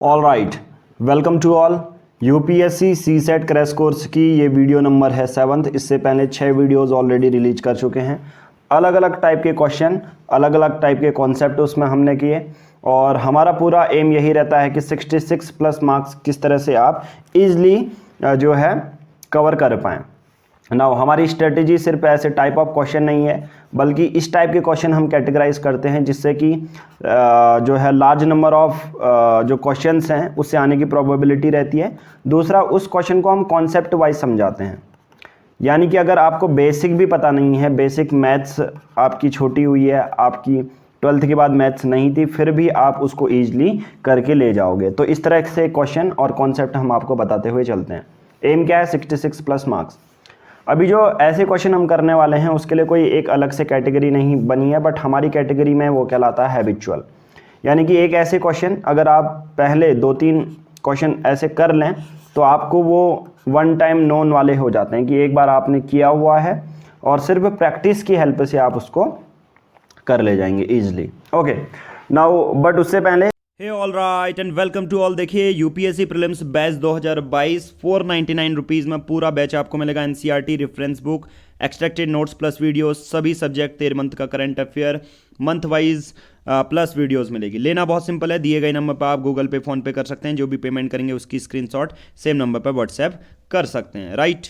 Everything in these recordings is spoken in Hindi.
All right, welcome to all. UPSC CSAT crash course की ये वीडियो नंबर है 7th। इससे पहले 6 वीडियोस ऑलरेडी रिलीज कर चुके हैं। अलग अलग टाइप के क्वेश्चन, अलग अलग टाइप के कॉन्सेप्ट उसमें हमने किए और हमारा पूरा एम यही रहता है कि 66 प्लस मार्क्स किस तरह से आप इजली जो है कवर कर पाएँ। नाउ हमारी स्ट्रेटेजी सिर्फ ऐसे टाइप ऑफ क्वेश्चन नहीं है, बल्कि इस टाइप के क्वेश्चन हम कैटेगराइज करते हैं जिससे कि जो है लार्ज नंबर ऑफ जो क्वेश्चंस हैं उससे आने की प्रोबेबिलिटी रहती है। दूसरा, उस क्वेश्चन को हम कॉन्सेप्ट वाइज समझाते हैं, यानी कि अगर आपको बेसिक भी पता नहीं है, बेसिक मैथ्स आपकी छोटी हुई है, आपकी 12th के बाद मैथ्स नहीं थी, फिर भी आप उसको ईजिली करके ले जाओगे। तो इस तरह से क्वेश्चन और कॉन्सेप्ट हम आपको बताते हुए चलते हैं। एम क्या है? 66 प्लस मार्क्स। अभी जो ऐसे क्वेश्चन हम करने वाले हैं उसके लिए कोई एक अलग से कैटेगरी नहीं बनी है, बट हमारी कैटेगरी में वो कहलाता है हैबिचुअल। यानी कि एक ऐसे क्वेश्चन अगर आप पहले 2-3 क्वेश्चन ऐसे कर लें तो आपको वो वन टाइम नोन वाले हो जाते हैं कि एक बार आपने किया हुआ है और सिर्फ प्रैक्टिस की हेल्प से आप उसको कर ले जाएंगे ईजिली। ओके, नाउ बट उससे पहले hey all right and welcome to all. देखिए यूपीएससी प्रीलिम्स बैच 2022 499 रुपीज़ में पूरा बैच आपको मिलेगा। NCERT reference book, extracted notes plus videos, सभी सब्जेक्ट 13 मंथ का current affair month wise plus videos मिलेगी। लेना बहुत सिंपल है, दिए गए नंबर पर आप गूगल पे फोन पे कर सकते हैं। जो भी पेमेंट करेंगे उसकी स्क्रीनशॉट सेम नंबर पर व्हाट्सएप कर सकते हैं, राइट।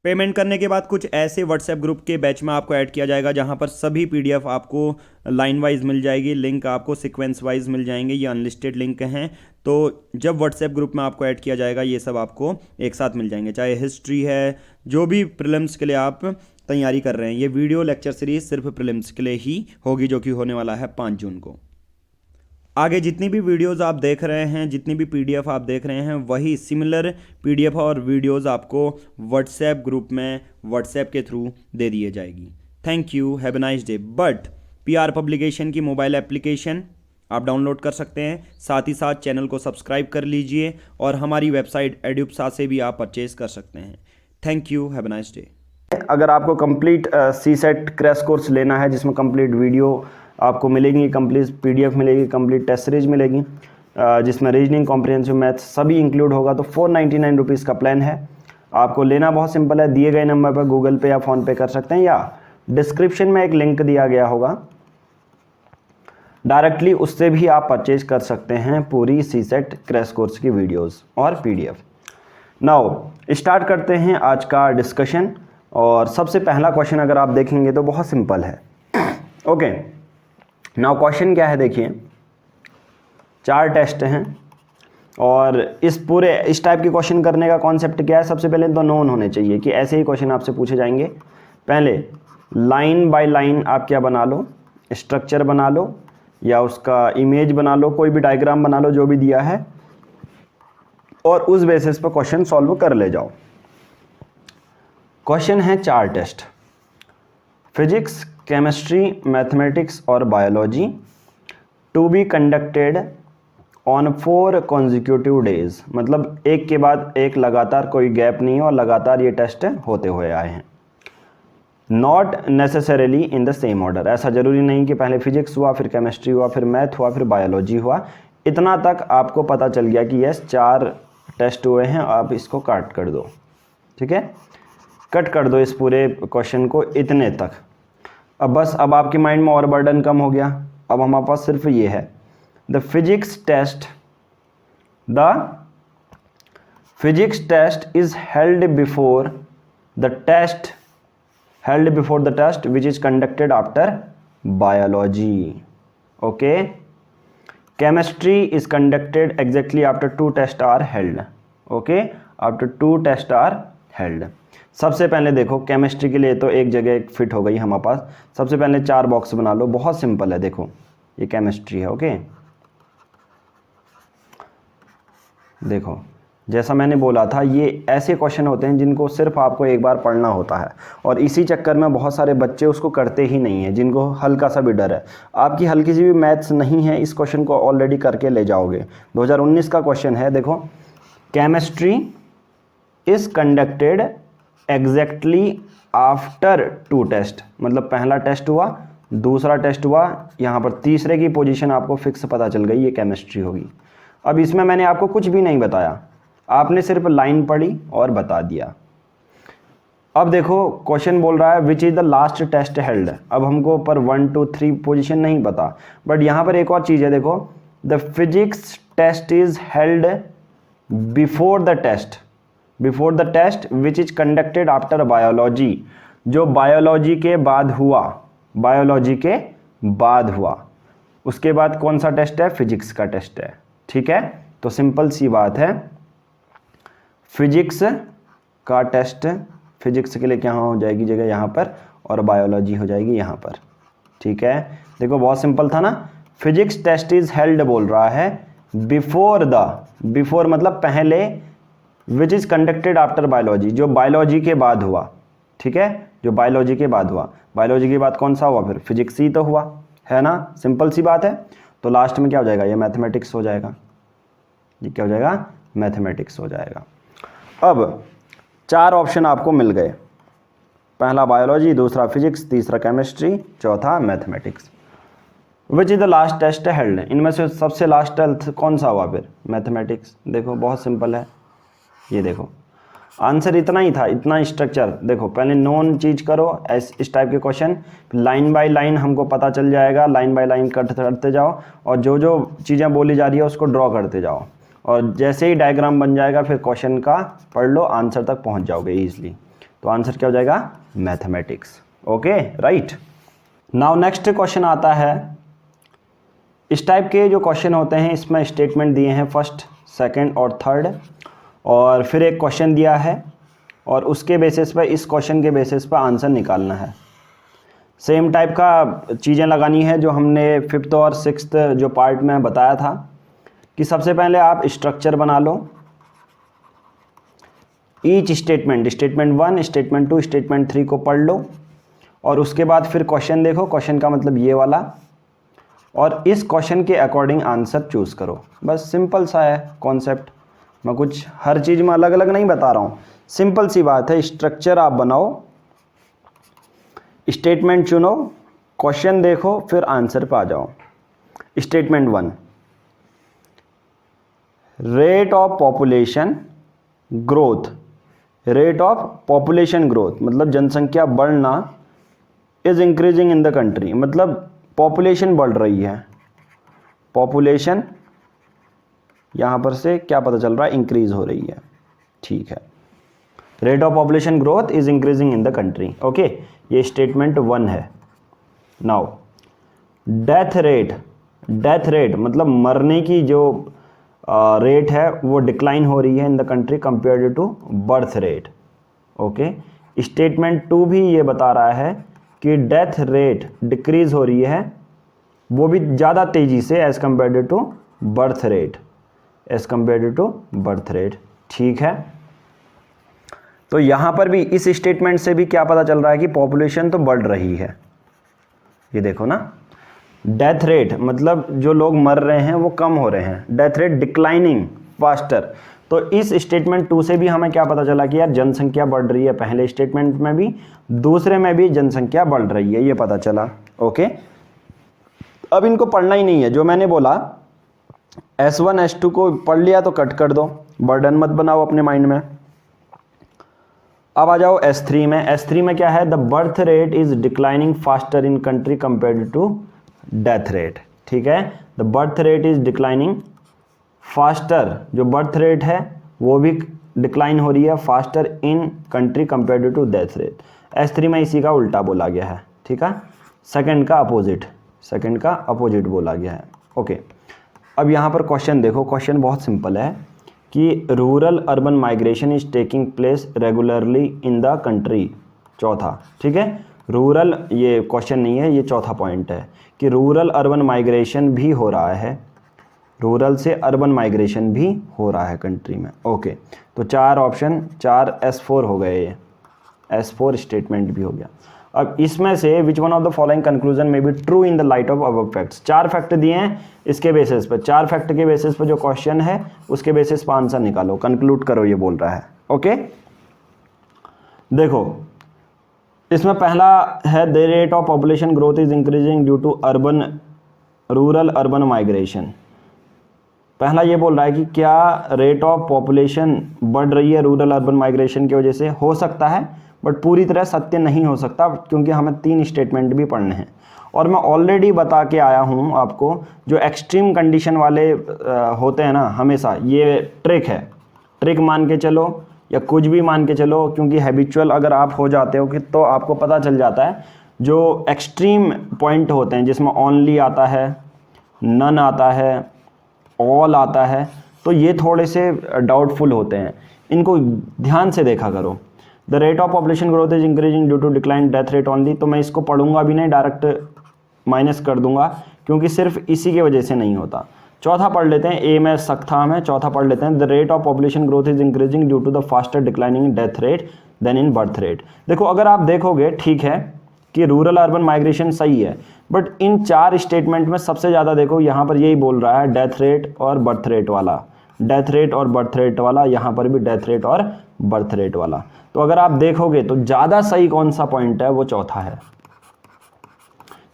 पेमेंट करने के बाद कुछ ऐसे व्हाट्सएप ग्रुप के बैच में आपको ऐड किया जाएगा जहां पर सभी पीडीएफ आपको लाइन वाइज मिल जाएगी, लिंक आपको सीक्वेंस वाइज मिल जाएंगे। ये अनलिस्टेड लिंक हैं, तो जब व्हाट्सएप ग्रुप में आपको ऐड किया जाएगा ये सब आपको एक साथ मिल जाएंगे। चाहे हिस्ट्री है, जो भी प्रीलिम्स के लिए आप तैयारी कर रहे हैं। ये वीडियो लेक्चर सीरीज सिर्फ प्रीलिम्स के लिए ही होगी, जो कि होने वाला है 5 जून को। आगे जितनी भी वीडियोस आप देख रहे हैं, जितनी भी पीडीएफ आप देख रहे हैं, वही सिमिलर पीडीएफ और वीडियोस आपको व्हाट्सएप ग्रुप में व्हाट्सएप के थ्रू दे दिए जाएगी। Thank you, have a nice day. But PR publication की मोबाइल एप्लीकेशन आप डाउनलोड कर सकते हैं, साथ ही साथ चैनल को सब्सक्राइब कर लीजिए और हमारी वेबसाइट एड्यूप्सा से भी आप परचेज कर सकते हैं। Thank you, have a nice day. अगर आपको कंप्लीट सीसेट क्रैश कोर्स लेना है जिसमें कंप्लीट वीडियो आपको मिलेगी, कंप्लीट पीडीएफ मिलेगी, कंप्लीट टेस्ट सीरीज मिलेगी, जिसमें रीजनिंग, कॉम्प्रिहेंसिव मैथ्स सभी इंक्लूड होगा, तो 499 रुपीज़ का प्लान है। आपको लेना बहुत सिंपल है, दिए गए नंबर पर गूगल पे या फ़ोन पे कर सकते हैं, या डिस्क्रिप्शन में एक लिंक दिया गया होगा, डायरेक्टली उससे भी आप परचेज कर सकते हैं पूरी सीसेट क्रैश कोर्स की वीडियोस और पीडीएफ। नाउ स्टार्ट करते हैं आज का डिस्कशन। और सबसे पहला क्वेश्चन अगर आप देखेंगे तो बहुत सिंपल है। ओके, नाउ क्वेश्चन क्या है देखिए, 4 टेस्ट हैं और इस टाइप के क्वेश्चन करने का कॉन्सेप्ट क्या है? सबसे पहले तो नोन होने चाहिए कि ऐसे ही क्वेश्चन आपसे पूछे जाएंगे। पहले लाइन बाय लाइन आप क्या बना लो, स्ट्रक्चर बना लो या उसका इमेज बना लो, कोई भी डायग्राम बना लो जो भी दिया है, और उस बेसिस पर क्वेश्चन सॉल्व कर ले जाओ। क्वेश्चन है 4 टेस्ट, फिजिक्स, केमिस्ट्री, मैथमेटिक्स और biology, to be conducted on 4 consecutive days. मतलब एक के बाद एक, लगातार, कोई गैप नहीं है और लगातार ये टेस्ट होते हुए आए हैं। Not necessarily in the same order, ऐसा जरूरी नहीं कि पहले फिजिक्स हुआ, फिर केमिस्ट्री हुआ, फिर मैथ हुआ, फिर बायोलॉजी हुआ। इतना तक आपको पता चल गया कि यस 4 टेस्ट हुए हैं, आप इसको काट कर दो, ठीक है, कट कर दो इस पूरे क्वेश्चन को इतने तक। अब बस अब आपके माइंड में और बर्डन कम हो गया। अब हमारे पास सिर्फ ये है, the physics test is held before the test which is conducted after biology. Okay, chemistry is conducted exactly after 2 tests are held. Okay, after 2 tests are held. सबसे पहले देखो केमिस्ट्री के लिए तो एक जगह फिट हो गई हमारे पास। सबसे पहले 4 बॉक्स बना लो, बहुत सिंपल है। देखो ये केमिस्ट्री है। ओके, देखो जैसा मैंने बोला था, ये ऐसे क्वेश्चन होते हैं जिनको सिर्फ आपको एक बार पढ़ना होता है और इसी चक्कर में बहुत सारे बच्चे उसको करते ही नहीं हैं, जिनको हल्का सा भी डर है। आपकी हल्की सी भी मैथ्स नहीं है, इस क्वेश्चन को ऑलरेडी करके ले जाओगे। 2019 का क्वेश्चन है, देखो, chemistry is conducted exactly after 2 test. मतलब पहला टेस्ट हुआ, दूसरा टेस्ट हुआ, यहाँ पर तीसरे की पोजीशन आपको फिक्स पता चल गई, ये केमिस्ट्री होगी। अब इसमें मैंने आपको कुछ भी नहीं बताया, आपने सिर्फ लाइन पढ़ी और बता दिया। अब देखो क्वेश्चन बोल रहा है which is the last test held. अब हमको पर 1 2 3 पोजीशन नहीं पता, बट यहाँ पर एक और चीज़ है, देखो the physics test is held before the test which is conducted after biology. जो बायोलॉजी के बाद हुआ, उसके बाद कौन सा टेस्ट है? फिजिक्स का टेस्ट है। ठीक है, तो सिंपल सी बात है, फिजिक्स का टेस्ट, फिजिक्स के लिए क्या हो जाएगी जगह यहाँ पर, और बायोलॉजी हो जाएगी यहाँ पर। ठीक है, देखो बहुत सिंपल था ना। फिजिक्स टेस्ट इज हेल्ड बोल रहा है बिफोर मतलब पहले, विच इज कंडक्टेड आफ्टर बायोलॉजी, जो बायोलॉजी के बाद हुआ। ठीक है, जो बायोलॉजी के बाद हुआ, बायोलॉजी के बाद कौन सा हुआ? फिर फिजिक्स ही तो हुआ, है ना, सिंपल सी बात है। तो लास्ट में क्या हो जाएगा? ये मैथमेटिक्स हो जाएगा। ये क्या हो जाएगा? मैथमेटिक्स हो जाएगा। अब 4 ऑप्शन आपको मिल गए, पहला बायोलॉजी, दूसरा फिजिक्स, तीसरा केमिस्ट्री, चौथा mathematics. Which is the last test held, इनमें से सबसे लास्ट टेस्ट कौन सा हुआ? फिर मैथमेटिक्स। देखो बहुत सिंपल है, ये देखो आंसर इतना ही था, इतना स्ट्रक्चर। देखो पहले नोन चीज़ करो, इस टाइप के क्वेश्चन, लाइन बाय लाइन हमको पता चल जाएगा, लाइन बाय लाइन करते जाओ, और जो जो चीज़ें बोली जा रही है उसको ड्रॉ करते जाओ, और जैसे ही डायग्राम बन जाएगा फिर क्वेश्चन का पढ़ लो, आंसर तक पहुंच जाओगे ईजिली। तो आंसर क्या हो जाएगा? Mathematics. Okay, right. Now next question आता है, इस टाइप के जो क्वेश्चन होते हैं इसमें स्टेटमेंट दिए हैं फर्स्ट, सेकंड और थर्ड, और फिर एक क्वेश्चन दिया है, और उसके बेसिस पर, इस क्वेश्चन के बेसिस पर आंसर निकालना है। सेम टाइप का चीज़ें लगानी है जो हमने 5th और 6th जो पार्ट में बताया था, कि सबसे पहले आप स्ट्रक्चर बना लो, ईच स्टेटमेंट 1, स्टेटमेंट 2, स्टेटमेंट 3 को पढ़ लो, और उसके बाद फिर क्वेश्चन देखो, क्वेश्चन का मतलब ये वाला, और इस क्वेश्चन के अकॉर्डिंग आंसर चूज़ करो। बस सिंपल सा है कॉन्सेप्ट, मैं कुछ हर चीज़ में अलग अलग नहीं बता रहा हूँ, सिंपल सी बात है। स्ट्रक्चर आप बनाओ, स्टेटमेंट चुनो, क्वेश्चन देखो, फिर आंसर पे आ जाओ। Statement 1, rate of population growth मतलब जनसंख्या बढ़ना, is increasing in the country, मतलब पॉपुलेशन बढ़ रही है, पॉपुलेशन यहाँ पर से क्या पता चल रहा है? इंक्रीज हो रही है। ठीक है, rate of population growth is increasing in the country. Okay, ये स्टेटमेंट 1 है। नाउ डेथ रेट मतलब मरने की जो रेट है वो डिक्लाइन हो रही है in the country compared to birth rate. Okay, statement 2 भी ये बता रहा है कि डेथ रेट डिक्रीज हो रही है, वो भी ज़्यादा तेज़ी से as compared to birth rate. ठीक है, तो यहाँ पर भी इस स्टेटमेंट से भी क्या पता चल रहा है कि पॉपुलेशन तो बढ़ रही है। ये देखो ना, डेथ रेट मतलब जो लोग मर रहे हैं वो कम हो रहे हैं, डेथ रेट डिक्लाइनिंग फास्टर। तो इस स्टेटमेंट 2 से भी हमें क्या पता चला कि यार जनसंख्या बढ़ रही है, पहले स्टेटमेंट में भी दूसरे में भी जनसंख्या बढ़ रही है, ये पता चला। ओके, अब इनको पढ़ना ही नहीं है, जो मैंने बोला S1 S2 को पढ़ लिया तो कट कर दो, बर्डन मत बनाओ अपने माइंड में। अब आ जाओ S3 में। S3 में क्या है? The birth rate is declining faster in country compared to death rate. ठीक है, the birth rate is declining faster, जो बर्थ रेट है वो भी डिक्लाइन हो रही है faster in country compared to death rate. S3 में इसी का उल्टा बोला गया है। ठीक है, सेकंड का अपोजिट बोला गया है। ओके, अब यहाँ पर क्वेश्चन देखो, क्वेश्चन बहुत सिंपल है कि rural urban migration is taking place regularly in the country. चौथा, ठीक है, रूरल, ये क्वेश्चन नहीं है, ये चौथा पॉइंट है कि रूरल अर्बन माइग्रेशन भी हो रहा है, रूरल से अर्बन माइग्रेशन भी हो रहा है कंट्री में। ओके, तो 4 ऑप्शन, 4 S4 हो गए, ये S4 स्टेटमेंट भी हो गया। अब इसमें से which one of the following conclusion में be true in the light of above facts. 4 fact दिए हैं, इसके बेसिस पर, 4 फैक्ट के बेसिस पर जो क्वेश्चन है उसके बेसिस पर आंसर निकालो, कंक्लूड करो, ये बोल रहा है। ओके, देखो इसमें पहला है the rate of population growth is increasing due to rural urban migration. पहला ये बोल रहा है कि क्या रेट ऑफ पॉपुलेशन बढ़ रही है रूरल अर्बन माइग्रेशन की वजह से। हो सकता है बट पूरी तरह सत्य नहीं हो सकता, क्योंकि हमें 3 स्टेटमेंट भी पढ़ने हैं। और मैं ऑलरेडी बता के आया हूँ आपको, जो एक्सट्रीम कंडीशन वाले होते हैं ना, हमेशा ये ट्रिक है, ट्रिक मान के चलो या कुछ भी मान के चलो, क्योंकि हैबिचुअल अगर आप हो जाते हो कि तो आपको पता चल जाता है जो एक्सट्रीम पॉइंट होते हैं जिसमें ओनली आता है, नन आता है, ऑल आता है, तो ये थोड़े से डाउटफुल होते हैं, इनको ध्यान से देखा करो। The rate of population growth is increasing due to decline death rate only, तो मैं इसको पढ़ूंगा भी नहीं, डायरेक्ट माइनस कर दूंगा, क्योंकि सिर्फ इसी की वजह से नहीं होता। चौथा पढ़ लेते हैं, ए में सक्थाम है, चौथा पढ़ लेते हैं, the rate of population growth is increasing due to the faster declining death rate than in birth rate. देखो अगर आप देखोगे ठीक है कि रूरल अर्बन माइग्रेशन सही है, बट इन 4 स्टेटमेंट में सबसे ज़्यादा देखो यहाँ पर यही बोल रहा है डेथ रेट और बर्थ रेट वाला, डेथ रेट और बर्थ रेट वाला, यहाँ पर भी डेथ रेट और बर्थ रेट वाला। तो अगर आप देखोगे तो ज़्यादा सही कौन सा पॉइंट है, वो चौथा है,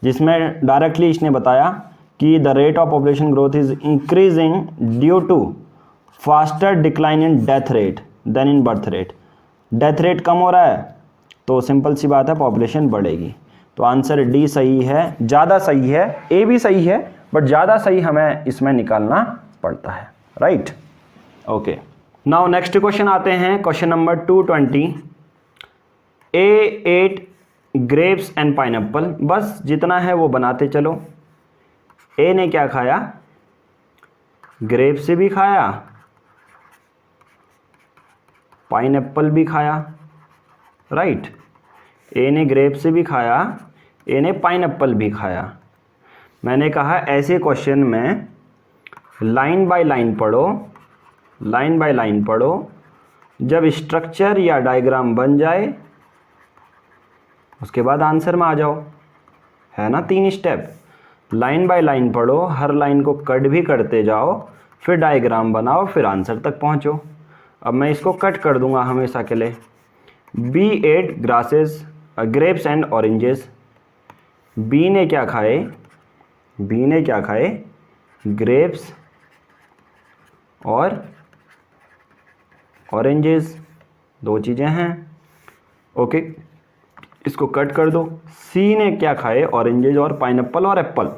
जिसमें डायरेक्टली इसने बताया कि the rate of population growth is increasing due to faster decline in death rate than in birth rate. Death rate कम हो रहा है तो सिंपल सी बात है पॉपुलेशन बढ़ेगी। तो आंसर डी सही है, ज़्यादा सही है, ए भी सही है बट ज़्यादा सही हमें इसमें निकालना पड़ता है, right. Okay, now next question आते हैं, question number 220। A ate grapes and pineapple, बस जितना है वो बनाते चलो। ए ने क्या खाया, ग्रेप से भी खाया, पाइनएप्पल भी खाया, राइट। ए ने ग्रेप से भी खाया, ए ने पाइनएप्पल भी खाया। मैंने कहा ऐसे क्वेश्चन में लाइन बाय लाइन पढ़ो, लाइन बाय लाइन पढ़ो, जब स्ट्रक्चर या डायग्राम बन जाए उसके बाद आंसर में आ जाओ, है ना 3 स्टेप। लाइन बाय लाइन पढ़ो, हर लाइन को कट भी करते जाओ, फिर डायग्राम बनाओ, फिर आंसर तक पहुंचो। अब मैं इसको कट कर दूंगा हमेशा के लिए। B ate grasses grapes and oranges, B ने क्या खाए, बी ने क्या खाए, ग्रेप्स और ऑरेंजेस, 2 चीज़ें हैं, ओके, इसको कट कर दो। सी ने क्या खाए, ऑरेंजेस और पाइनएप्पल और Apple,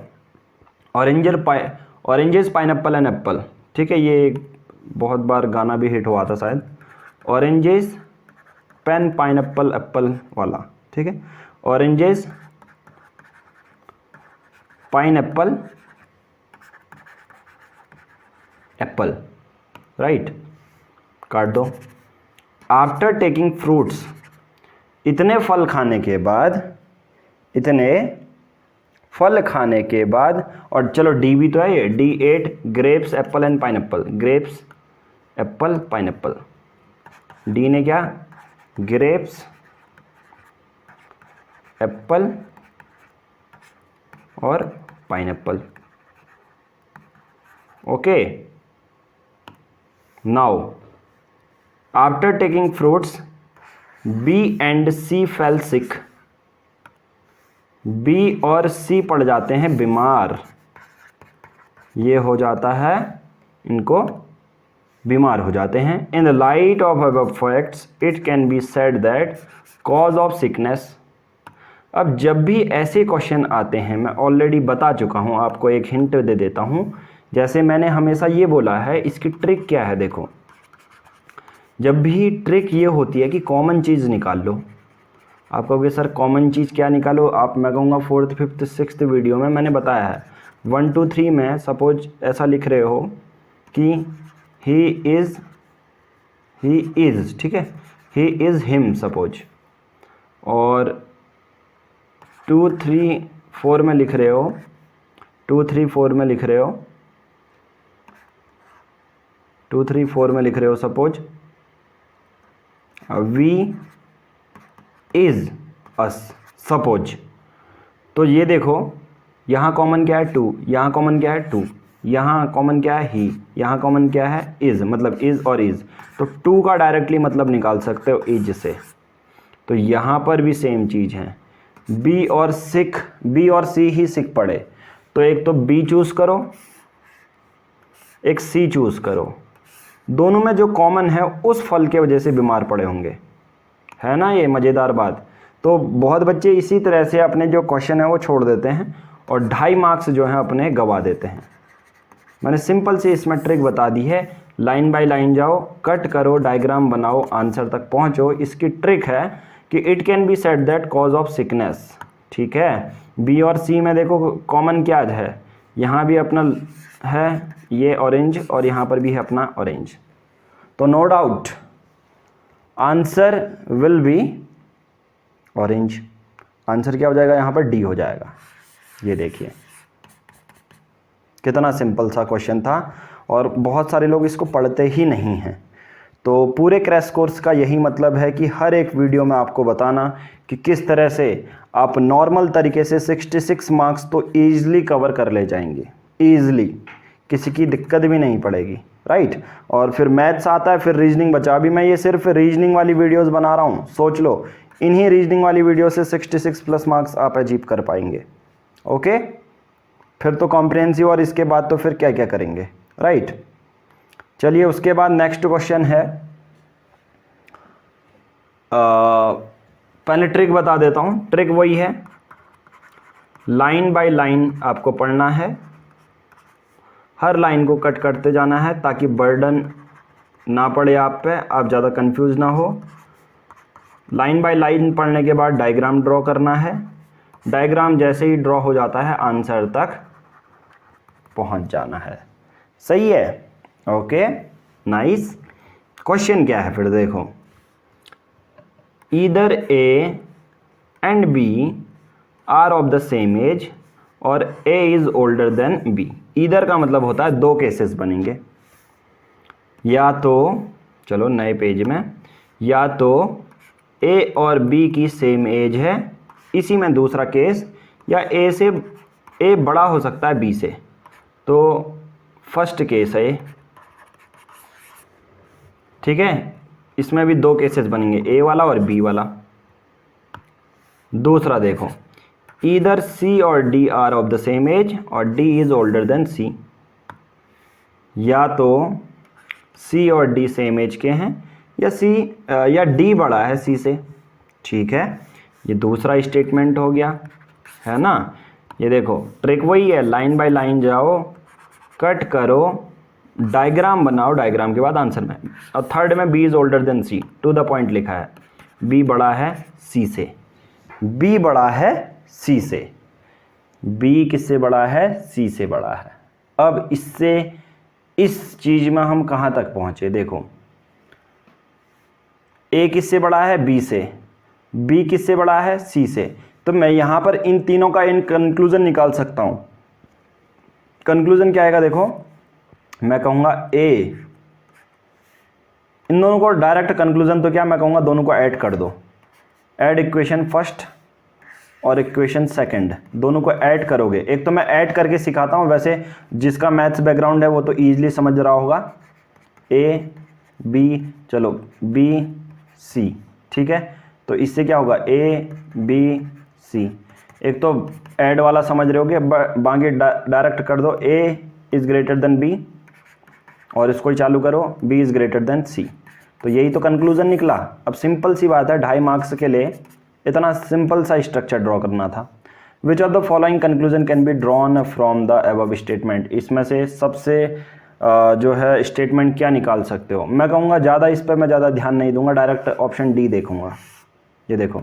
oranges pineapple and Apple, ठीक है, ये बहुत बार गाना भी हिट हुआ था शायद, ऑरेंजेस पेन पाइनएप्पल एप्पल वाला, ठीक है, ऑरेंजेस पाइनएप्पल एप्पल, राइट, काट दो। आफ्टर टेकिंग फ्रूट्स, इतने फल खाने के बाद, इतने फल खाने के बाद, और चलो डी भी तो है ये, D ate grapes apple and pineapple, grapes apple pineapple. D ने क्या, ग्रेप्स एप्पल और pineapple, okay. Now after taking fruits B and C fell sick, B और सी पड़ जाते हैं बीमार, ये हो जाता है, इनको बीमार हो जाते हैं। इन the light of above facts it can be said that cause of sickness. अब जब भी ऐसे क्वेश्चन आते हैं, मैं ऑलरेडी बता चुका हूँ, आपको एक हिंट दे देता हूँ, जैसे मैंने हमेशा ये बोला है, इसकी ट्रिक क्या है देखो। जब भी ट्रिक ये होती है कि कॉमन चीज़ निकाल लो, आप कहोगे सर कॉमन चीज़ क्या निकालो, आप मैं कहूँगा 4th 5th 6th वीडियो में मैंने बताया है। 1 2 3 में सपोज ऐसा लिख रहे हो कि ही इज़, ठीक है, ही इज़ हिम सपोज, और 2 3 4 में लिख रहे हो, 2 3 4 में लिख रहे हो, 2 3 4 में लिख रहे हो suppose we is us suppose. तो ये देखो यहाँ कॉमन क्या है 2, यहाँ कॉमन क्या है 2, यहाँ कॉमन क्या है ही, यहाँ कॉमन क्या है इज़, मतलब इज़ और इज़, तो 2 का डायरेक्टली मतलब निकाल सकते हो इज से। तो यहाँ पर भी सेम चीज़ है, बी और सिक, बी और सी ही सिक पड़े, तो एक तो बी चूज़ करो एक सी चूज़ करो। दोनों में जो कॉमन है उस फल के वजह से बीमार पड़े होंगे, है ना, ये मज़ेदार बात। तो बहुत बच्चे इसी तरह से अपने जो क्वेश्चन है वो छोड़ देते हैं और 2.5 मार्क्स जो हैं अपने गवा देते हैं। मैंने सिंपल से इसमें ट्रिक बता दी है, लाइन बाय लाइन जाओ, कट करो, डायग्राम बनाओ, आंसर तक पहुंचो। इसकी ट्रिक है कि it can be said that cause of sickness, ठीक है। बी और सी में देखो कॉमन क्या है, यहाँ भी अपना है ये ऑरेंज और यहाँ पर भी है अपना ऑरेंज, तो no doubt answer will be orange. Answer क्या हो जाएगा यहाँ पर, डी हो जाएगा। ये देखिए कितना सिंपल सा क्वेश्चन था और बहुत सारे लोग इसको पढ़ते ही नहीं हैं। तो पूरे क्रैश कोर्स का यही मतलब है कि हर एक वीडियो में आपको बताना कि किस तरह से आप नॉर्मल तरीके से 66 मार्क्स तो ईजिली कवर कर ले जाएंगे, ईजिली, किसी की दिक्कत भी नहीं पड़ेगी, राइट। और फिर मैथ्स आता है, फिर रीजनिंग बचा। अभी मैं ये सिर्फ रीजनिंग वाली वीडियोस बना रहा हूँ, सोच लो इन्हीं रीजनिंग वाली वीडियो से 66 प्लस मार्क्स आप अचीव कर पाएंगे। ओके, फिर तो कॉम्प्रिहेंसिव और इसके बाद तो फिर क्या क्या करेंगे, राइट। चलिए उसके बाद नेक्स्ट क्वेश्चन है, पहले ट्रिक बता देता हूँ। ट्रिक वही है, लाइन बाय लाइन आपको पढ़ना है, हर लाइन को कट करते जाना है ताकि बर्डन ना पड़े आप पे, आप ज़्यादा कंफ्यूज ना हो। लाइन बाय लाइन पढ़ने के बाद डायग्राम ड्रॉ करना है। डायग्राम जैसे ही ड्रॉ हो जाता है आंसर तक पहुंच जाना है। सही है, ओके, नाइस। क्वेश्चन क्या है फिर देखो, either A and B are of the same age और A is older than B. Either का मतलब होता है दो केसेस बनेंगे, या तो चलो नए पेज में, या तो ए और बी की सेम एज है, इसी में दूसरा केस, या ए बड़ा हो सकता है बी से, तो फर्स्ट केस है, ठीक है। इसमें भी दो केसेस बनेंगे, ए वाला और बी वाला। दूसरा देखो, ईदर सी और D are of the same age और D is older than C. या तो सी और डी सेम एज के हैं या डी बड़ा है सी से, ठीक है। ये दूसरा स्टेटमेंट हो गया, है ना। ये देखो ट्रिक वही है, लाइन बाय लाइन जाओ, कट करो, डायग्राम बनाओ, डायग्राम के बाद आंसर में। और थर्ड में B is older than C, to the point लिखा है, बी बड़ा है सी से, बी बड़ा है सी से, बी किससे बड़ा है, सी से बड़ा है। अब इससे इस चीज में हम कहां तक पहुंचे, देखो ए किससे बड़ा है, बी से, बी किससे बड़ा है, सी से। तो मैं यहां पर इन तीनों का इन कंक्लूजन निकाल सकता हूं। कंक्लूजन क्या आएगा, देखो मैं कहूंगा ए, इन दोनों को डायरेक्ट कंक्लूजन तो क्या, मैं कहूंगा दोनों को ऐड कर दो, ऐड इक्वेशन फर्स्ट और इक्वेशन सेकंड, दोनों को ऐड करोगे। एक तो मैं ऐड करके सिखाता हूं, वैसे जिसका मैथ्स बैकग्राउंड है वो तो इजीली समझ रहा होगा। ए बी, चलो बी सी, ठीक है। तो इससे क्या होगा, ए बी सी, एक तो ऐड वाला समझ रहे होगे, बाकी डायरेक्ट कर दो, ए इज ग्रेटर देन बी और इसको चालू करो, बी इज ग्रेटर देन सी। तो यही तो कंक्लूजन निकला। अब सिंपल सी बात है, 2.5 मार्क्स के लिए इतना सिंपल सा स्ट्रक्चर ड्रॉ करना था। Which of the following conclusion can be drawn from the above statement. इसमें से सबसे जो है स्टेटमेंट क्या निकाल सकते हो। मैं कहूँगा ज़्यादा इस पर मैं ज़्यादा ध्यान नहीं दूंगा, डायरेक्ट ऑप्शन डी देखूंगा। ये देखो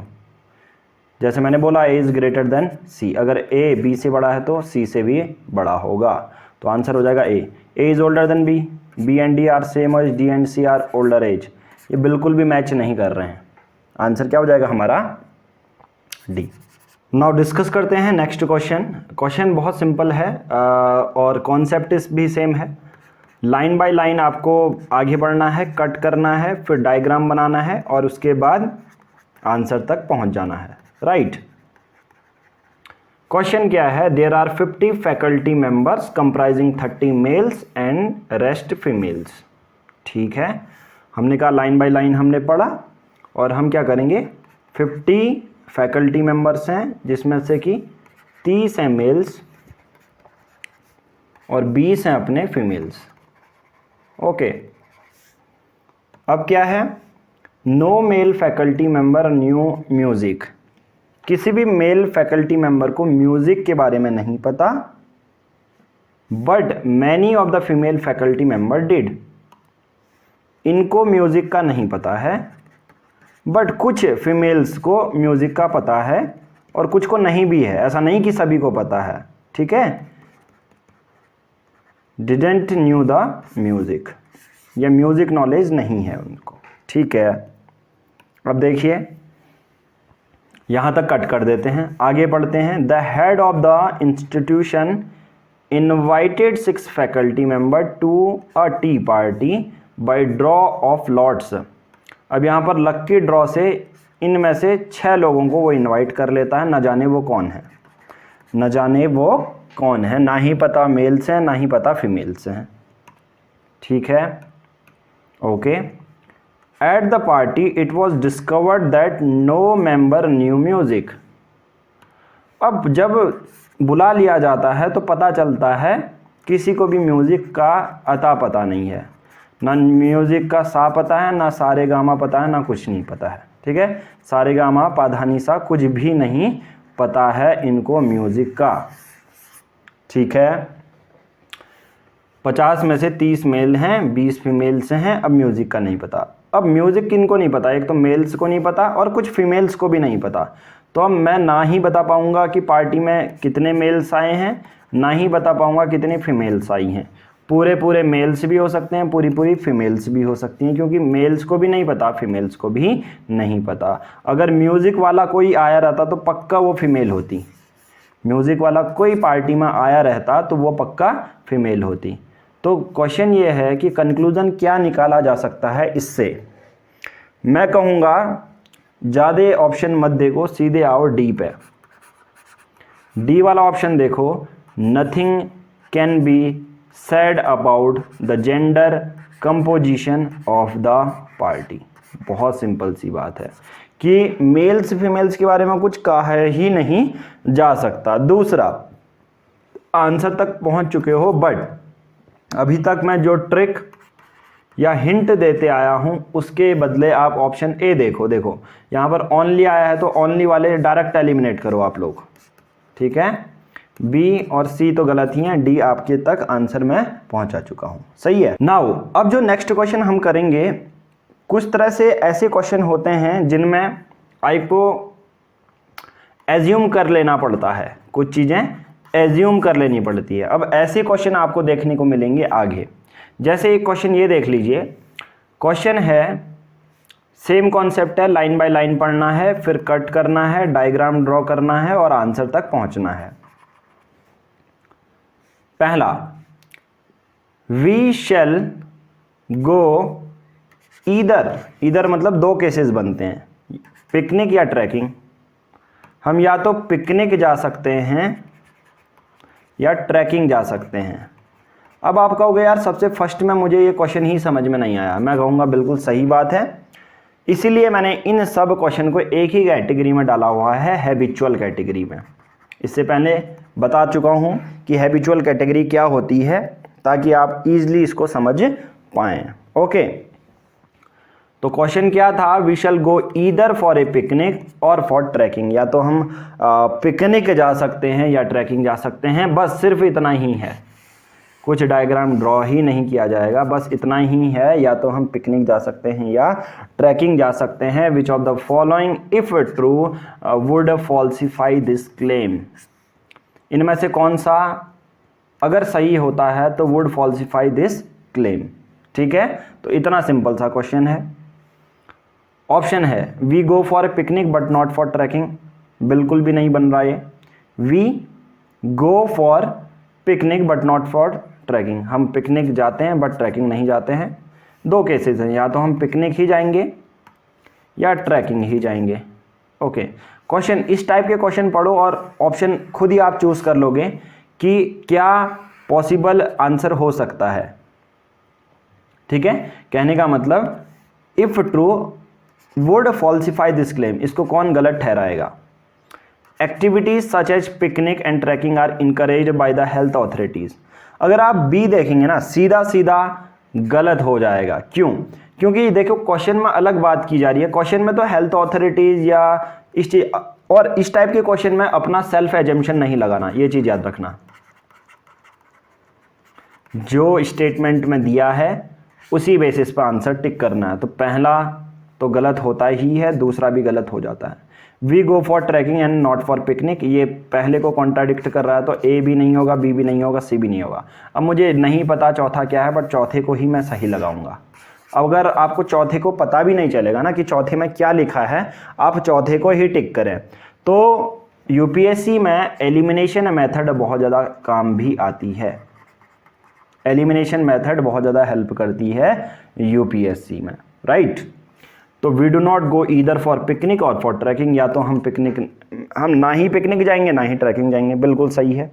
जैसे मैंने बोला ए इज़ ग्रेटर देन सी, अगर ए बी से बड़ा है तो सी से भी बड़ा होगा, तो आंसर हो जाएगा A is older than B, B and D are same age, D and C are older age. ये बिल्कुल भी मैच नहीं कर रहे हैं, आंसर क्या हो जाएगा हमारा, डी। नाउ डिस्कस करते हैं नेक्स्ट क्वेश्चन। क्वेश्चन बहुत सिंपल है और कॉन्सेप्ट भी सेम है। लाइन बाय लाइन आपको आगे बढ़ना है, कट करना है, फिर डायग्राम बनाना है और उसके बाद आंसर तक पहुंच जाना है, राइट। क्वेश्चन क्या है, there are 50 faculty members comprising 30 males and rest females. ठीक है, हमने कहा लाइन बाय लाइन हमने पढ़ा और हम क्या करेंगे, 50 फैकल्टी मेंबर्स हैं जिसमें से कि 30 हैं मेल्स और 20 हैं अपने फीमेल्स। ओके, अब क्या है, no male faculty member knew music, किसी भी मेल फैकल्टी मेंबर को म्यूजिक के बारे में नहीं पता, but many of the female faculty member did, इनको म्यूजिक का नहीं पता है, बट कुछ फीमेल्स को म्यूजिक का पता है और कुछ को नहीं भी है, ऐसा नहीं कि सभी को पता है, ठीक है। डिडंट न्यू द म्यूजिक, या म्यूजिक नॉलेज नहीं है उनको, ठीक है। अब देखिए यहां तक कट कर देते हैं, आगे पढ़ते हैं। The head of the institution invited 6 faculty member to a tea party by draw of lots. अब यहाँ पर लक्की ड्रॉ से इनमें से 6 लोगों को वो इनवाइट कर लेता है, न जाने वो कौन है, न जाने वो कौन है, ना ही पता मेल्स हैं ना ही पता फीमेल्स हैं, ठीक है। Okay, at the party it was discovered that no member knew music. अब जब बुला लिया जाता है तो पता चलता है किसी को भी म्यूजिक का अता पता नहीं है, ना म्यूजिक का सा पता है, ना सारे गामा पता है, ना कुछ नहीं पता है, ठीक है। सारे गामा पाधानी सा कुछ भी नहीं पता है इनको म्यूजिक का, ठीक है। 50 में से 30 मेल हैं, 20 फीमेल्स हैं, अब म्यूजिक का नहीं पता। अब म्यूजिक किनको नहीं पता, एक तो मेल्स को नहीं पता और कुछ फीमेल्स को भी नहीं पता, तो अब मैं ना ही बता पाऊंगा कि पार्टी में कितने मेल्स आए हैं, ना ही बता पाऊंगा कितनी फीमेल्स आई हैं। पूरे मेल्स भी हो सकते हैं, पूरी फीमेल्स भी हो सकती हैं, क्योंकि मेल्स को भी नहीं पता, फीमेल्स को भी नहीं पता। अगर म्यूज़िक वाला कोई आया रहता तो पक्का वो फीमेल होती, म्यूज़िक वाला कोई पार्टी में आया रहता तो वो पक्का फीमेल होती। तो क्वेश्चन ये है कि कंक्लूजन क्या निकाला जा सकता है इससे। मैं कहूँगा ज़्यादा ऑप्शन मत देखो, सीधे आओ डी पे। डी वाला ऑप्शन देखो, nothing can be said about the gender composition of the party। बहुत सिंपल सी बात है कि मेल्स फीमेल्स के बारे में कुछ कहा ही नहीं जा सकता। दूसरा, आंसर तक पहुंच चुके हो, बट अभी तक मैं जो ट्रिक या हिंट देते आया हूं उसके बदले आप ऑप्शन ए देखो। देखो यहां पर ओनली आया है तो ओनली वाले डायरेक्ट एलिमिनेट करो आप लोग, ठीक है। बी और सी तो गलत ही हैं, डी आपके तक आंसर में पहुंचा चुका हूं, सही है। नाउ अब जो नेक्स्ट क्वेश्चन हम करेंगे, कुछ तरह से ऐसे क्वेश्चन होते हैं जिनमें आपको एज्यूम कर लेना पड़ता है, कुछ चीज़ें एज्यूम कर लेनी पड़ती है। अब ऐसे क्वेश्चन आपको देखने को मिलेंगे आगे। जैसे एक क्वेश्चन ये देख लीजिए, क्वेश्चन है सेम कॉन्सेप्ट है, लाइन बाय लाइन पढ़ना है, फिर कट करना है, डायग्राम ड्रॉ करना है और आंसर तक पहुंचना है। पहला, वी शैल गो ईदर मतलब 2 केसेस बनते हैं, पिकनिक या ट्रैकिंग। हम या तो पिकनिक जा सकते हैं या ट्रैकिंग जा सकते हैं। अब आप कहोगे यार सबसे फर्स्ट में मुझे ये क्वेश्चन ही समझ में नहीं आया। मैं कहूँगा बिल्कुल सही बात है, इसीलिए मैंने इन सब क्वेश्चन को एक ही कैटेगरी में डाला हुआ है, हैबिचुअल कैटेगरी में। इससे पहले बता चुका हूँ कि हैबिचुअल कैटेगरी क्या होती है, ताकि आप इजीली इसको समझ पाएँ। ओके, तो क्वेश्चन क्या था, we shall go either for a picnic or for trekking. या तो हम पिकनिक जा सकते हैं या ट्रैकिंग जा सकते हैं, बस सिर्फ इतना ही है, कुछ डायग्राम ड्रॉ ही नहीं किया जाएगा, बस इतना ही है। या तो हम पिकनिक जा सकते हैं या ट्रैकिंग जा सकते हैं। Which of the following if true would falsify this claim. इनमें से कौन सा अगर सही होता है तो वुड फॉल्सिफाई दिस क्लेम, ठीक है। तो इतना सिंपल सा क्वेश्चन है। ऑप्शन है we go for a picnic but not for trekking, बिल्कुल भी नहीं बन रहा है। We go for picnic but not for trekking, हम पिकनिक जाते हैं बट ट्रैकिंग नहीं जाते हैं। 2 केसेस हैं, या तो हम पिकनिक ही जाएंगे या ट्रैकिंग ही जाएंगे। ओके, क्वेश्चन इस टाइप के क्वेश्चन पढ़ो और ऑप्शन खुद ही आप चूज कर लोगे कि क्या पॉसिबल आंसर हो सकता है, ठीक है। कहने का मतलब if true would falsify this claim, इसको कौन गलत ठहराएगा। Activities such as picnic and trekking are encouraged by the health authorities. अगर आप बी देखेंगे ना, सीधा सीधा गलत हो जाएगा। क्यों? क्योंकि देखो क्वेश्चन में अलग बात की जा रही है। क्वेश्चन में तो हेल्थ अथॉरिटीज या इस चीज, और इस टाइप के क्वेश्चन में अपना सेल्फ एजम्पशन नहीं लगाना, ये चीज याद रखना। जो स्टेटमेंट में दिया है उसी बेसिस पर आंसर टिक करना है। तो पहला तो गलत होता ही है, दूसरा भी गलत हो जाता है। We go for trekking and not for picnic, ये पहले को कॉन्ट्राडिक्ट कर रहा है, तो ए भी नहीं होगा, बी भी नहीं होगा, सी भी नहीं होगा। अब मुझे नहीं पता चौथा क्या है, बट चौथे को ही मैं सही लगाऊंगा। अगर आपको चौथे को पता भी नहीं चलेगा ना कि चौथे में क्या लिखा है, आप चौथे को ही टिक करें। तो यूपीएससी में एलिमिनेशन मेथड बहुत ज़्यादा काम भी आती है। एलिमिनेशन मेथड बहुत ज़्यादा हेल्प करती है यूपीएससी में, राइट। तो we do not go either for picnic or for trekking, या तो हम ना ही पिकनिक जाएंगे ना ही ट्रैकिंग जाएंगे, बिल्कुल सही है।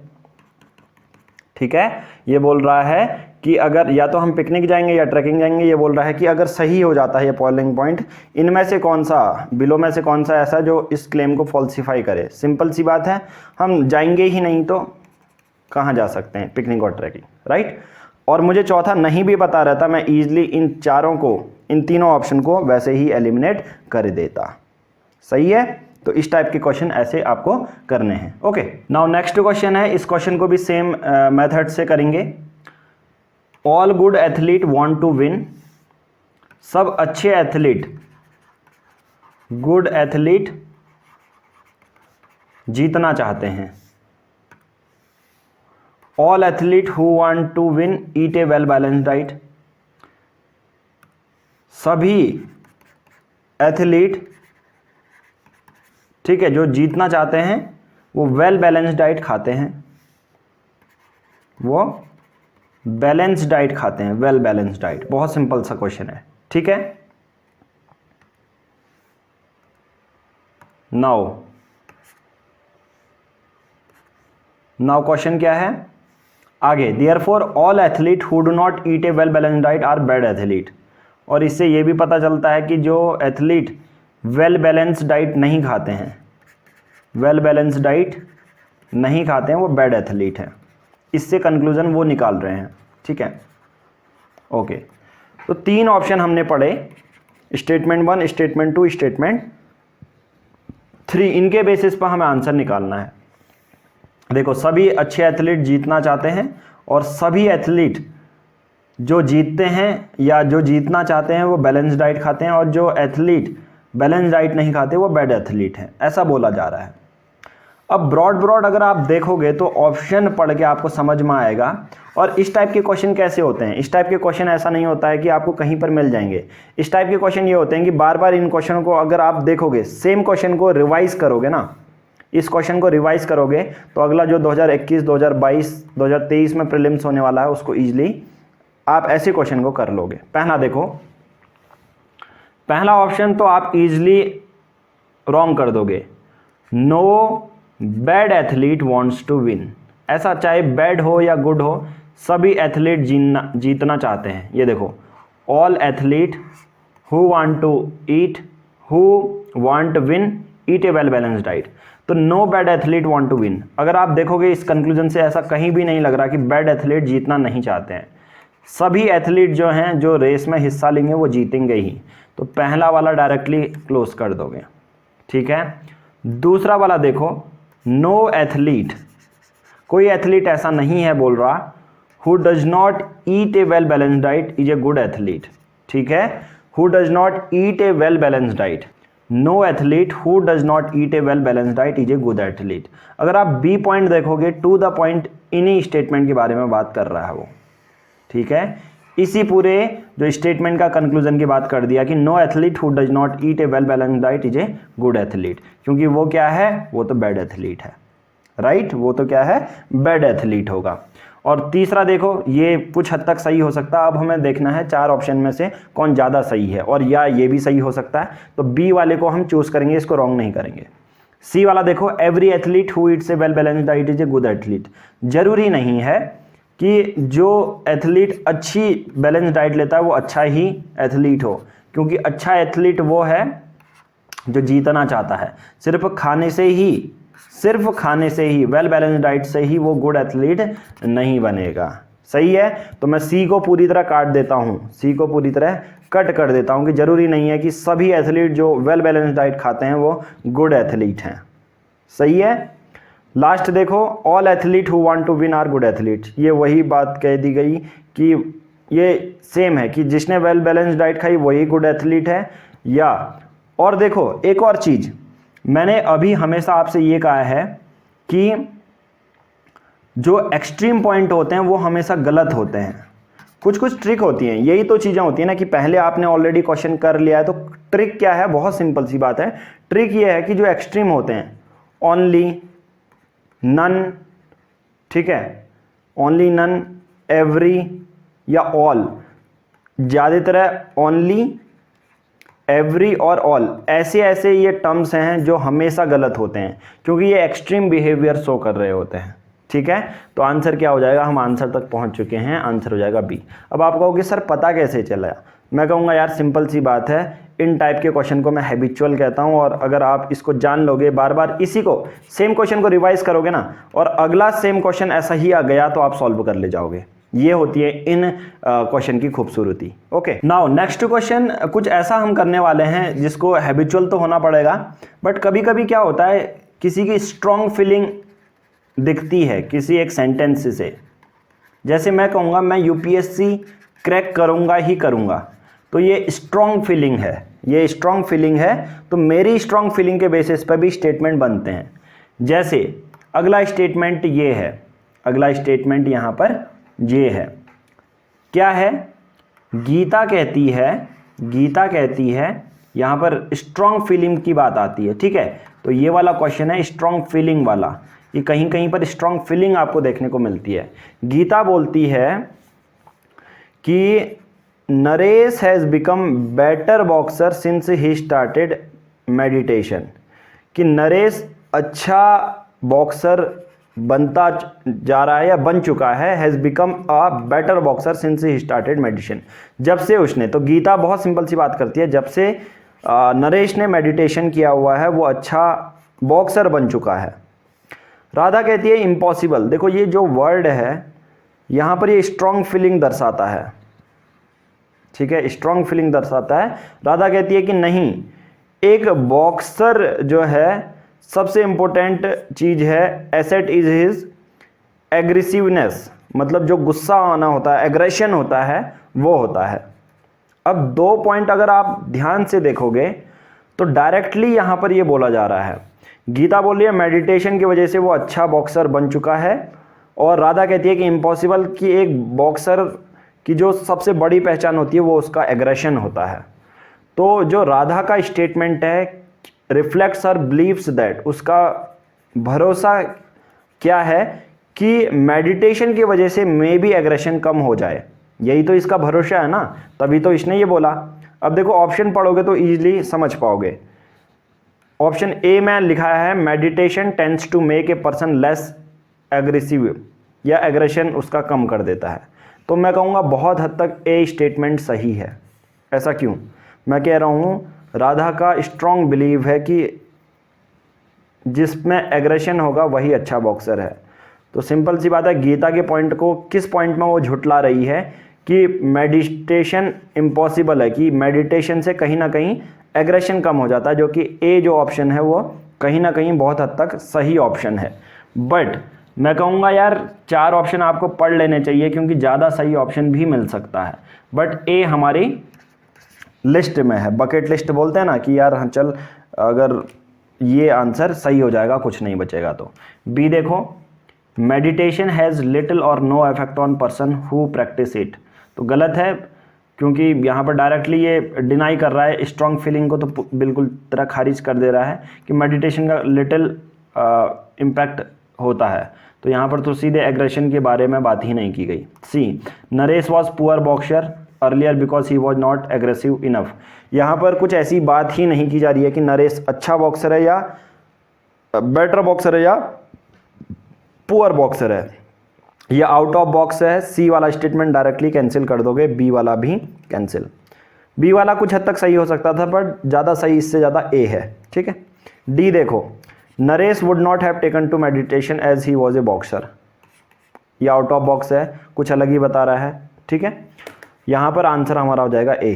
ठीक है, ये बोल रहा है कि अगर या तो हम पिकनिक जाएंगे या ट्रैकिंग जाएंगे, ये बोल रहा है कि अगर सही हो जाता है ये पॉइंटिंग पॉइंट, इनमें से कौन सा, बिलो में से कौन सा ऐसा जो इस क्लेम को फॉल्सिफाई करे। सिंपल सी बात है, हम जाएंगे ही नहीं तो कहाँ जा सकते हैं, पिकनिक और ट्रैकिंग, राइट। और मुझे चौथा नहीं भी पता रहता, मैं ईजिली इन चारों को, इन तीनों ऑप्शन को वैसे ही एलिमिनेट कर देता। सही है, तो इस टाइप के क्वेश्चन ऐसे आपको करने हैं। ओके, नाउ नेक्स्ट क्वेश्चन है, इस क्वेश्चन को भी सेम मेथड से करेंगे। All good athlete want to win, सब अच्छे एथलीट, गुड एथलीट जीतना चाहते हैं। All athlete who want to win eat a well balanced diet, सभी एथलीट, ठीक है, जो जीतना चाहते हैं वो वेल बैलेंस्ड डाइट खाते हैं, वो बैलेंस्ड डाइट खाते हैं, वेल बैलेंस्ड डाइट। बहुत सिंपल सा क्वेश्चन है, ठीक है। नाउ क्वेश्चन क्या है आगे, therefore all athlete who do not eat a well balanced diet are bad athlete. और इससे ये भी पता चलता है कि जो एथलीट वेल बैलेंस्ड डाइट नहीं खाते हैं, वेल बैलेंस्ड डाइट नहीं खाते हैं, वो बैड एथलीट है। इससे कंक्लूजन वो निकाल रहे हैं, ठीक है। ओके, तो तीन ऑप्शन हमने पढ़े, स्टेटमेंट 1, स्टेटमेंट 2, स्टेटमेंट 3, इनके बेसिस पर हमें आंसर निकालना है। देखो, सभी अच्छे एथलीट जीतना चाहते हैं, और सभी एथलीट जो जीतते हैं या जो जीतना चाहते हैं वो बैलेंस डाइट खाते हैं, और जो एथलीट बैलेंस डाइट नहीं खाते वो बैड एथलीट हैं, ऐसा बोला जा रहा है। अब ब्रॉड अगर आप देखोगे तो ऑप्शन पढ़ के आपको समझ में आएगा। और इस टाइप के क्वेश्चन कैसे होते हैं, इस टाइप के क्वेश्चन ऐसा नहीं होता है कि आपको कहीं पर मिल जाएंगे। इस टाइप के क्वेश्चन ये होते हैं कि बार बार इन क्वेश्चन को अगर आप देखोगे, सेम क्वेश्चन को रिवाइज करोगे ना, इस क्वेश्चन को रिवाइज करोगे तो अगला जो 2021, 2022, 2023 में प्रीलिम्स होने वाला है उसको ईजिली आप ऐसे क्वेश्चन को कर लोगे। पहला देखो, पहला ऑप्शन तो आप इजीली रॉन्ग कर दोगे, no bad athlete wants to win. ऐसा चाहे बैड हो या गुड हो, सभी एथलीट जीतना चाहते हैं। ये देखो, all athlete who want to eat, who want win eat a well balanced diet. तो no bad athlete want to win, अगर आप देखोगे इस कंक्लूजन से ऐसा कहीं भी नहीं लग रहा कि बैड एथलीट जीतना नहीं चाहते हैं। सभी एथलीट जो हैं जो रेस में हिस्सा लेंगे वो जीतेंगे ही। तो पहला वाला डायरेक्टली क्लोज कर दोगे, ठीक है। दूसरा वाला देखो, नो एथलीट, कोई एथलीट ऐसा नहीं है बोल रहा, who does not eat a well balanced diet is a good athlete, ठीक है। Who does not eat a well balanced diet, no athlete who does not eat a well balanced diet is a good athlete. अगर आप बी पॉइंट देखोगे, टू द पॉइंट इन्हीं स्टेटमेंट के बारे में बात कर रहा है वो, ठीक है। इसी पूरे जो स्टेटमेंट का कंक्लूजन की बात कर दिया कि no athlete who does not eat a well balanced diet is a good athlete, क्योंकि वो क्या है, वो तो बैड एथलीट है, राइट। वो तो क्या है, बैड एथलीट होगा। और तीसरा देखो, ये कुछ हद तक सही हो सकता है। अब हमें देखना है चार ऑप्शन में से कौन ज़्यादा सही है, और या ये भी सही हो सकता है। तो बी वाले को हम चूज करेंगे, इसको रॉन्ग नहीं करेंगे। सी वाला देखो, every athlete who eats a well balanced diet is a good athlete. जरूरी नहीं है कि जो एथलीट अच्छी बैलेंस डाइट लेता है वो अच्छा ही एथलीट हो, क्योंकि अच्छा एथलीट वो है जो जीतना चाहता है। सिर्फ खाने से ही वेल बैलेंस डाइट से ही वो गुड एथलीट नहीं बनेगा, सही है, तो मैं सी को पूरी तरह काट देता हूँ, सी को पूरी तरह कट कर देता हूँ कि जरूरी नहीं है कि सभी एथलीट जो वेल बैलेंस्ड डाइट खाते हैं वो गुड एथलीट हैं। सही है। लास्ट देखो, all athlete who want to win are good athlete, ये वही बात कह दी गई कि ये सेम है कि जिसने वेल बैलेंस्ड डाइट खाई वही गुड एथलीट है। या और देखो एक और चीज़, मैंने अभी हमेशा आपसे ये कहा है कि जो एक्सट्रीम पॉइंट होते हैं वो हमेशा गलत होते हैं। कुछ कुछ ट्रिक होती हैं, यही तो चीज़ें होती हैं ना कि पहले आपने ऑलरेडी क्वेश्चन कर लिया है, तो ट्रिक क्या है, बहुत सिंपल सी बात है। ट्रिक ये है कि जो एक्सट्रीम होते हैं, ओनली, नन, ठीक है, ओनली, नन, एवरी या ऑल, ज़्यादातर ओनली, एवरी और ऑल, ऐसे ऐसे ये टर्म्स हैं जो हमेशा गलत होते हैं क्योंकि ये एक्सट्रीम बिहेवियर शो कर रहे होते हैं। ठीक है, तो आंसर क्या हो जाएगा, हम आंसर तक पहुंच चुके हैं, आंसर हो जाएगा बी। अब आप कहोगे सर पता कैसे चला, मैं कहूँगा यार सिंपल सी बात है, इन टाइप के क्वेश्चन को मैं हैबिचुअल कहता हूँ, और अगर आप इसको जान लोगे, बार बार इसी को सेम क्वेश्चन को रिवाइज करोगे ना, और अगला सेम क्वेश्चन ऐसा ही आ गया तो आप सॉल्व कर ले जाओगे। ये होती है इन क्वेश्चन की खूबसूरती। ओके, नाउ नेक्स्ट क्वेश्चन कुछ ऐसा हम करने वाले हैं जिसको हैबिचुअल तो होना पड़ेगा, बट कभी कभी क्या होता है किसी की स्ट्रॉन्ग फीलिंग दिखती है किसी एक सेंटेंस से। जैसे मैं कहूँगा मैं यूपीएससी क्रैक करूँगा ही करूँगा, तो ये स्ट्रॉन्ग फीलिंग है, ये स्ट्रॉन्ग फीलिंग है, तो मेरी स्ट्रॉन्ग फीलिंग के बेसिस पर भी स्टेटमेंट बनते हैं। जैसे अगला स्टेटमेंट ये है, अगला स्टेटमेंट यहाँ पर ये है, क्या है, गीता कहती है, गीता कहती है, यहाँ पर स्ट्रॉन्ग फीलिंग की बात आती है। ठीक है, तो ये वाला क्वेश्चन है स्ट्रॉन्ग फीलिंग वाला, ये कहीं कहीं पर स्ट्रॉन्ग फीलिंग आपको देखने को मिलती है। गीता बोलती है कि Naresh has become better boxer since he started meditation, कि नरेश अच्छा बॉक्सर बनता जा रहा है या बन चुका है, has become a better boxer since he started meditation, जब से उसने, तो गीता बहुत सिंपल सी बात करती है, जब से नरेश ने मेडिटेशन किया हुआ है वो अच्छा बॉक्सर बन चुका है। राधा कहती है इम्पॉसिबल, देखो ये जो वर्ड है यहाँ पर ये स्ट्रॉन्ग फीलिंग दर्शाता है। ठीक है, स्ट्रॉन्ग फीलिंग दर्शाता है। राधा कहती है कि नहीं, एक बॉक्सर जो है सबसे इंपॉर्टेंट चीज़ है, एसेट इज हिज एग्रेसिवनेस, मतलब जो गुस्सा आना होता है, एग्रेशन होता है, वो होता है। अब दो पॉइंट अगर आप ध्यान से देखोगे तो डायरेक्टली यहाँ पर ये बोला जा रहा है, गीता बोल रही है मेडिटेशन की वजह से वो अच्छा बॉक्सर बन चुका है, और राधा कहती है कि इम्पॉसिबल कि एक बॉक्सर की जो सबसे बड़ी पहचान होती है वो उसका एग्रेशन होता है। तो जो राधा का स्टेटमेंट है रिफ्लेक्ट्स हर बिलीव्स दैट, उसका भरोसा क्या है कि मेडिटेशन की वजह से मे बी एग्रेशन कम हो जाए, यही तो इसका भरोसा है ना, तभी तो इसने ये बोला। अब देखो ऑप्शन पढ़ोगे तो ईजिली समझ पाओगे। ऑप्शन ए में लिखा है meditation tends to make a person less aggressive, या एग्रेशन उसका कम कर देता है, तो मैं कहूँगा बहुत हद तक ए स्टेटमेंट सही है। ऐसा क्यों, मैं कह रहा हूँ राधा का स्ट्रॉन्ग बिलीव है कि जिसमें एग्रेशन होगा वही अच्छा बॉक्सर है। तो सिंपल सी बात है, गीता के पॉइंट को किस पॉइंट में वो झुटला रही है कि मेडिटेशन इम्पॉसिबल है, कि मेडिटेशन से कहीं ना कहीं एग्रेशन कम हो जाता है, जो कि ए जो ऑप्शन है वो कहीं ना कहीं बहुत हद तक सही ऑप्शन है। बट मैं कहूँगा यार 4 ऑप्शन आपको पढ़ लेने चाहिए क्योंकि ज़्यादा सही ऑप्शन भी मिल सकता है, बट ए हमारी लिस्ट में है, बकेट लिस्ट बोलते हैं ना कि यार हाँ चल अगर ये आंसर सही हो जाएगा कुछ नहीं बचेगा। तो बी देखो, meditation has little or no effect on person who practice it, तो गलत है क्योंकि यहाँ पर डायरेक्टली ये डिनाई कर रहा है स्ट्रॉन्ग फीलिंग को, तो बिल्कुल तरह खारिज कर दे रहा है कि मेडिटेशन का लिटिल इम्पैक्ट होता है, तो यहाँ पर तो सीधे एग्रेशन के बारे में बात ही नहीं की गई। See, Naresh was poor boxer earlier because he was not aggressive enough, यहाँ पर कुछ ऐसी बात ही नहीं की जा रही है कि नरेश अच्छा बॉक्सर है या बेटर बॉक्सर है या पुअर बॉक्सर है, ये आउट ऑफ बॉक्स है। सी वाला स्टेटमेंट डायरेक्टली कैंसिल कर दोगे, बी वाला भी कैंसिल। बी वाला कुछ हद तक सही हो सकता था बट ज़्यादा सही इससे ज़्यादा ए है। ठीक है, डी देखो, Naresh would not have taken to meditation as he was a boxer, या आउट ऑफ बॉक्स है, कुछ अलग ही बता रहा है, ठीक है। यहाँ पर आंसर हमारा हो जाएगा ए।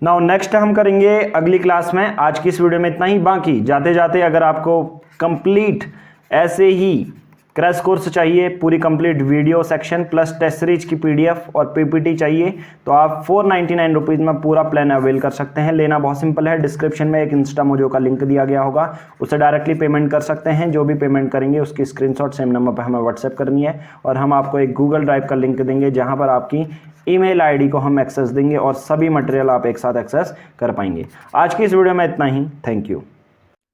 नाउ नेक्स्ट हम करेंगे अगली क्लास में। आज की इस वीडियो में इतना ही। बाकी जाते जाते अगर आपको कंप्लीट ऐसे ही क्रैश कोर्स चाहिए, पूरी complete video section plus test series की पीडीएफ और पीपीटी चाहिए, तो आप 499 रुपीज़ में पूरा प्लान अवेल कर सकते हैं। लेना बहुत सिंपल है, डिस्क्रिप्शन में एक इंस्टा मोजो का लिंक दिया गया होगा, उससे डायरेक्टली पेमेंट कर सकते हैं। जो भी पेमेंट करेंगे उसकी स्क्रीनशॉट सेम नंबर पर हमें व्हाट्सएप करनी है, और हम आपको एक गूगल ड्राइव का लिंक देंगे जहाँ पर आपकी ईमेल आईडी को हम एक्सेस देंगे और सभी मटेरियल आप एक साथ एक्सेस कर पाएंगे। आज की इस वीडियो में इतना ही। Thank you.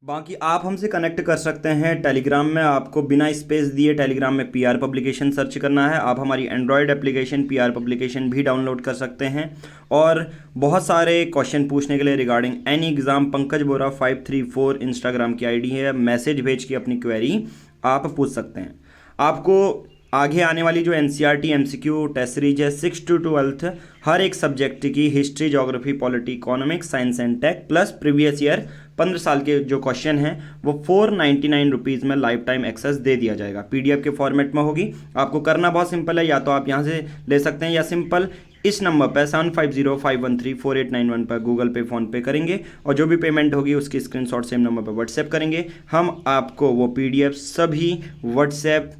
बाकी आप हमसे कनेक्ट कर सकते हैं टेलीग्राम में। आपको बिना स्पेस दिए टेलीग्राम में पीआर पब्लिकेशन सर्च करना है। आप हमारी एंड्रॉयड एप्लीकेशन पीआर पब्लिकेशन भी डाउनलोड कर सकते हैं, और बहुत सारे क्वेश्चन पूछने के लिए रिगार्डिंग एनी एग्ज़ाम पंकज बोरा 534 इंस्टाग्राम की आईडी है। मैसेज भेज के अपनी क्वेरी आप पूछ सकते हैं। आपको आगे आने वाली जो एनसीईआरटी एमसीक्यू टेस्ट सीरीज है 6 to 12 हर एक सब्जेक्ट की history, geography, polity, economics, science and tech plus previous year 15 साल के जो क्वेश्चन हैं वो 499 रुपीज़ में लाइफ टाइम एक्सेस दे दिया जाएगा। पीडीएफ के फॉर्मेट में होगी। आपको करना बहुत सिंपल है, या तो आप यहाँ से ले सकते हैं या सिंपल इस नंबर पर 7505134891 पर गूगल पे, फ़ोन पे करेंगे और जो भी पेमेंट होगी उसकी स्क्रीनशॉट सेम नंबर पर व्हाट्सएप करेंगे। हम आपको वो पीडीएफ सभी व्हाट्सएप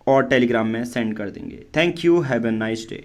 और टेलीग्राम में सेंड कर देंगे। Thank you, have a nice day.